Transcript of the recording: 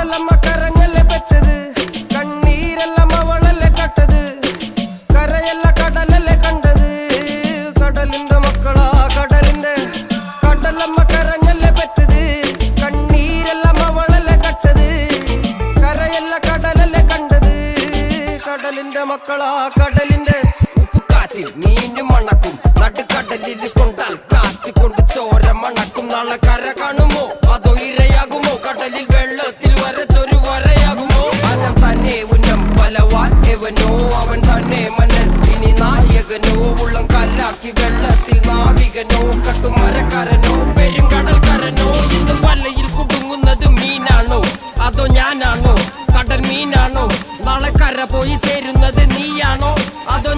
കടലമ്മ കരഞ്ഞല്ലേ പെറ്റത്, കണ്ണീരെല്ലാം അവളല്ലേ കട്ടത്, കരയല്ല കടലല്ലേ കണ്ടത്. കടലിന്റെ മക്കളാ കടലിന്റെ, കടലമ്മ കരഞ്ഞല്ലേ പെറ്റത്, കണ്ണീരെല്ലാം അവളല്ലേ കട്ടത്, കരയല്ല കടലല്ലേ കണ്ടത്. കടലിന്റെ മക്കളാ കടലിന്റെ. ഉപ്പുകാറ്റിൽ മീനും മണക്കും, നടുക്കടലിൽ കൊണ്ടാൽ കാറ്റിക്കൊണ്ട് ചോര മണക്കും. നാളെ കര കാണുമോ അതോ ഇരയാകുമോ, കടലിൽ വെള്ളത്തിൽ വരച്ചൊരു വരയാകുമോ. അനം തന്നെ ഉന്നം ബലവാൻ എവനോ, അവൻ തന്നെ മന്നൻ ഇനി നായകനോ. ഉള്ളം കല്ലാക്കി വെള്ളത്തിൽ നാവികനോ, കട്ടുമരക്കാരനോ പെരുങ്കടൽക്കാരനോ. ഇന്ന് വലയിൽ കുടുങ്ങുന്നത് മീനാണോ അതോ ഞാനാണോ, കടൽ മീനാണോ. നാളെ കര പോയി ചേരുന്നത് നീയാണോ അതോ